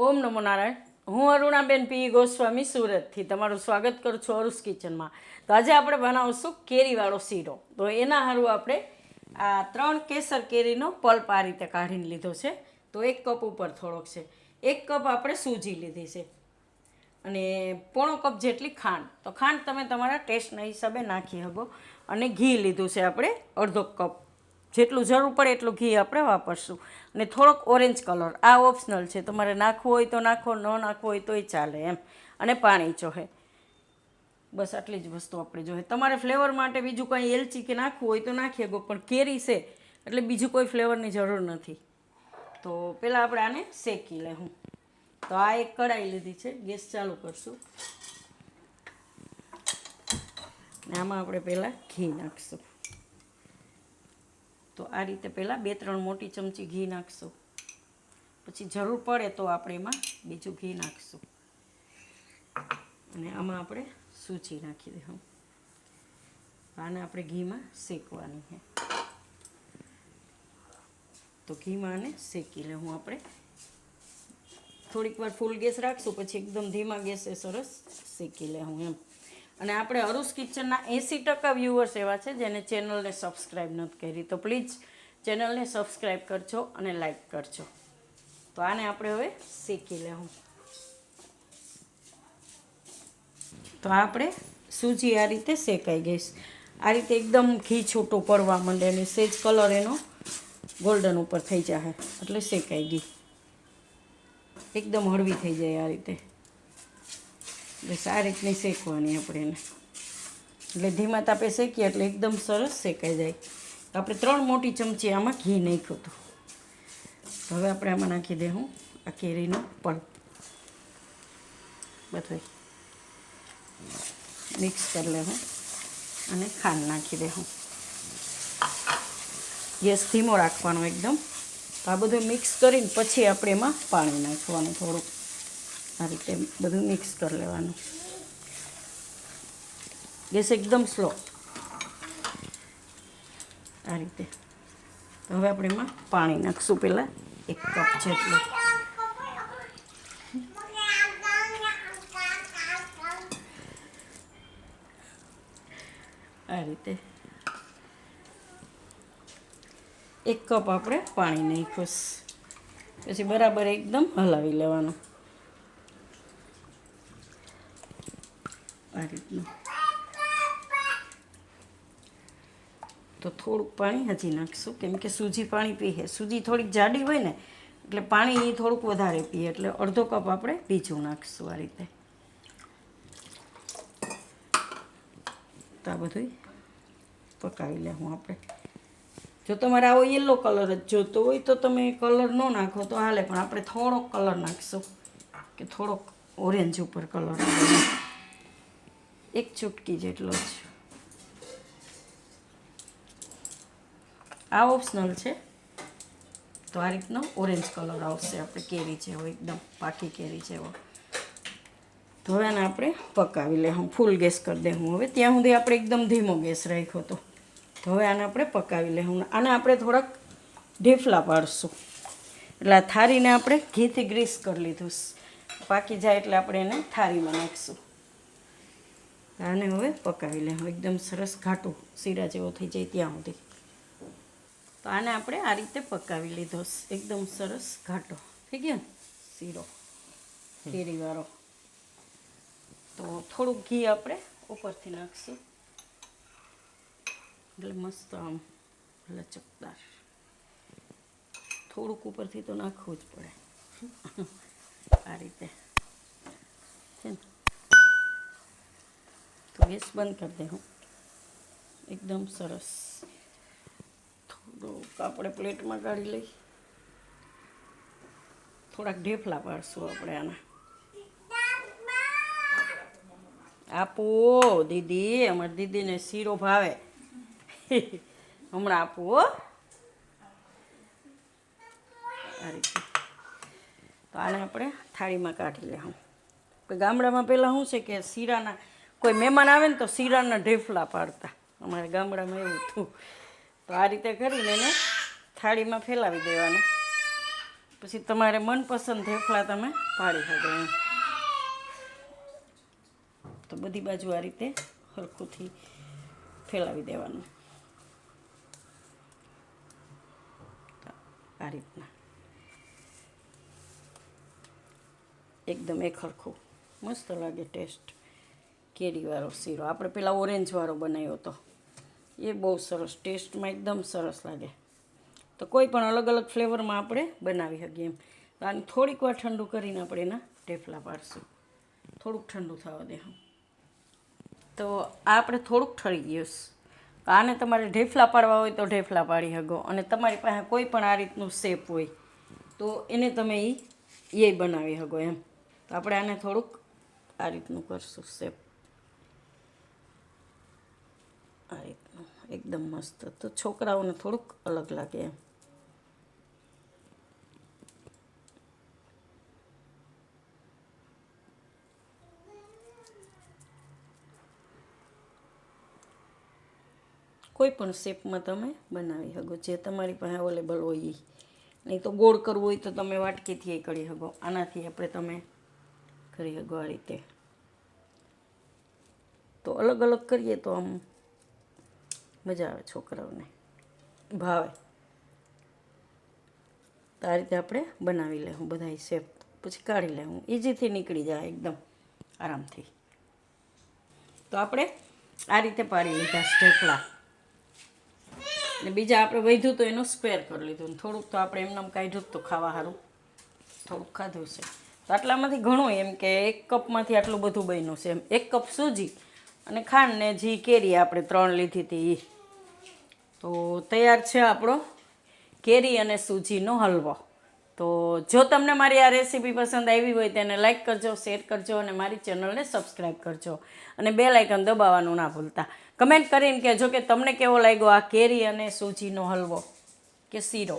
ઓમ નમો નારાયણ. હું અરુણાબેન પી ગોસ્વામી સુરતથી તમારું સ્વાગત કરું છું અરુસ કિચનમાં. તો આજે આપણે બનાવશું કેરીવાળો શીરો. તો એના સારું આપણે આ 3 કેસર કેરીનો પલ્પ આ રીતે કાઢીને લીધો છે. તો 1 કપ ઉપર થોડોક છે. 1 કપ આપણે સૂજી લીધી છે અને પોણો કપ જેટલી ખાંડ. તો ખાંડ તમે તમારા ટેસ્ટના હિસાબે નાખી શકો. અને ઘી લીધું છે આપણે અડધો કપ, જેટલું જરૂર પડે એટલું ઘી આપણે વાપરશું. અને થોડોક ઓરેન્જ કલર, આ ઓપ્શનલ છે, તમારે નાખવો હોય તો નાખો, ન નાખવો હોય તોય ચાલે એમ. અને પાણી જોહે, બસ આટલી જ વસ્તુ આપણે જોઈએ. તમારે ફ્લેવર માટે બીજું કંઈ એલચી કે નાખવું હોય તો નાખી શકો, પણ કેરી છે એટલે બીજું કોઈ ફ્લેવરની જરૂર નથી. તો પહેલાં આપણે આને શેકી લેવું. તો આ એક કઢાઈ લીધી છે, ગેસ ચાલુ કરશું ને આમાં આપણે પહેલાં ઘી નાખીશું. તો આ રીતે પહેલાં 2-3 મોટી ચમચી ઘી નાખીશું. પછી જરૂર પડે તો આપણે એમાં બીજું ઘી નાખીશું. અને આમાં આપણે સૂજી નાખી દઈશું. આને આપણે ઘીમાં શેકવાની છે. તો ઘીમાં આને શેકી લેવું આપણે. થોડીક વાર ફૂલ ગેસ રાખશું, પછી એકદમ ધીમા ગેસે સરસ શેકી લેવું એમ. અને આપણે અરુસ કિચનના 80% વ્યૂઅર્સ એવા છે જેને ચેનલને સબસ્ક્રાઈબ નથી કરી. તો પ્લીઝ ચેનલને સબસ્ક્રાઈબ કરજો અને લાઈક કરજો. તો આને આપણે હવે શેકી લેવું. તો આપણે સૂજી આ રીતે શેકાઈ ગઈ. આ રીતે એકદમ ઘી છૂટું પડવા માંડે અને સેજ કલર એનો ગોલ્ડન ઉપર થઈ જાય એટલે શેકાઈ ગઈ. એકદમ હળવી થઈ જાય આ રીતે. બસ આ રીતની શેકવાની આપણે એને. એટલે ધીમા તાપે શેકીએ એટલે એકદમ સરસ શેકાઈ જાય. આપણે 3 મોટી ચમચી આમાં ઘી નાખ્યું હતું. હવે આપણે આમાં નાખી દઉં આ કેરીનો પલ્પ. બધું મિક્સ કરી લેવું અને ખાંડ નાખી દેવું. ગેસ ધીમો રાખવાનો એકદમ. તો આ બધું મિક્સ કરીને પછી આપણે એમાં પાણી નાખવાનું થોડુંક. આ રીતે બધું મિક્સ કરી લેવાનું. ગેસ એકદમ સ્લો. આ રીતે. તો હવે આપણે એમાં પાણી નાખીશું. પહેલાં 1 કપ જેટલું. આ રીતે 1 કપ આપણે પાણી નાખ્યું. પછી બરાબર એકદમ હલાવી લેવાનું. આ રીતનું. તો થોડુંક પાણી હજી નાખીશું, કેમ કે સૂજી પાણી પીએ. સૂજી થોડીક જાડી હોય ને એટલે પાણી થોડુંક વધારે પીએ, એટલે અડધો કપ આપણે બીજું નાખીશું. આ રીતે. તો આ બધું પકાવી લેવું આપણે. જો તમારે આવો યલો કલર જ જોતો હોય તો તમે કલર ન નાખો તો હાલે, પણ આપણે થોડોક કલર નાખીશું કે થોડોક ઓરેન્જ ઉપર કલર આવે. 1 ચૂટકી જેટલો જ. આ ઓપ્શનલ છે. તો આ રીતનો ઓરેન્જ કલર આવશે આપણે કેરી જેવો, એકદમ પાકી કેરી જેવો. તો હવે આને આપણે પકાવી લેવું. ફૂલ ગેસ કરી દેવું. હવે ત્યાં સુધી આપણે એકદમ ધીમો ગેસ રાખ્યો હતો. તો હવે આને આપણે પકાવી લેવું. આને આપણે થોડાક ઢેફલા પાડશું. એટલે આ થાળીને આપણે ઘીથી ગ્રીસ કરી લીધું. પાકી જાય એટલે આપણે એને થાળીમાં નાખીશું. આને હવે પકાવી લેવું એકદમ સરસ ઘાટું શીરા જેવો થઈ જાય ત્યાં સુધી. તો આને આપણે આ રીતે પકાવી લીધો. એકદમ સરસ ઘાટો થઈ ગયો ને શીરો કેરીવાળો. તો થોડુંક ઘી આપણે ઉપરથી નાખીશું એટલે મસ્ત આમ લચકદાર. થોડુંક ઉપરથી તો નાખવું જ પડે. આ રીતે છે ને. તો ગેસ બંધ કરી દઉં. એકદમ સરસ. થોડુંક આપણે પ્લેટમાં કાઢી લઈ. થોડાક ઢેફલા પાડશું આપણે આના. આપો દીદી, અમારી દીદીને શીરો ભાવે. હમણાં આપું હો. આ રીતે. તો આને આપણે થાળીમાં કાઢી લેવું. ગામડામાં પહેલાં શું છે કે શીરાના કોઈ મહેમાન આવે ને તો શીરાના ઢેફલા પાડતા. અમારે ગામડામાં એવું હતું. તો આ રીતે કરીને એને થાળીમાં ફેલાવી દેવાનું. પછી તમારે મનપસંદ થેપલા તમે પાડી શકો એમ. તો બધી બાજુ આ રીતે હરખુંથી ફેલાવી દેવાનું આ રીતના, એકદમ એક હરખું મસ્ત લાગે ટેસ્ટ. કેરીવાળો શીરો આપણે પેલા ઓરેન્જવાળો બનાવ્યો હતો, એ બહુ સરસ ટેસ્ટમાં એકદમ સરસ લાગે. તો કોઈ પણ અલગ અલગ ફ્લેવરમાં આપણે બનાવી શકીએ એમ. તો આને થોડીક વાર ઠંડુ કરીને આપણે એના ઢેફલા પાડશું. થોડુંક ઠંડુ થવા દે. તો આ આપણે થોડુંક ઠરી ગયું. આને તમારે ઢેફલા પાડવા હોય તો ઢેફલા પાડી શકો, અને તમારી પાસે કોઈ પણ આ રીતનું શેપ હોય તો એને તમે એ બનાવી શકો એમ. તો આપણે આને થોડુંક આ રીતનું કરશું શેપ, આ રીતનું એકદમ મસ્ત. તો છોકરાઓને થોડુંક અલગ લાગે એમ. કોઈ પણ શેપમાં તમે બનાવી શકો, જે તમારી પાસે અવેલેબલ હોય એ. નહીં તો ગોળ કરવું હોય તો તમે વાટકીથી એ કરી શકો, આનાથી આપણે તમે કરી શકો આ રીતે. તો અલગ અલગ કરીએ તો આમ મજા આવે, છોકરાઓને ભાવે. તો આ રીતે આપણે બનાવી લેવું બધા શેપ, પછી કાઢી લેવું, ઇઝીથી નીકળી જાય એકદમ આરામથી. તો આપણે આ રીતે પાડી લીધા ઢેફલા, ને બીજા આપણે વધ્યું તો એનો સ્ક્વેર કરી લીધું. થોડુંક તો આપણે એમને કાઢ્યું તો ખાવા સારું થોડુંક ખાધું છે. તો આટલામાંથી ઘણું એમ કે 1 કપમાંથી આટલું બધું બન્યું છે એમ. 1 કપ સૂજી અને ખાંડ ને જી કેરી આપણે 3 લીધી હતી એ. તો તૈયાર છે આપણો કેરી અને સૂજીનો હલવો. તો જો તમને મારી આ રેસીપી પસંદ આવી હોય તેને લાઇક કરજો, શેર કરજો અને મારી ચેનલને સબસ્ક્રાઈબ કરજો, અને બેલ આઇકન દબાવવાનું ના ભૂલતા. કમેન્ટ કરીને કહેજો કે તમને કેવો લાગ્યો આ કેરી અને સૂજીનો હલવો કે શીરો.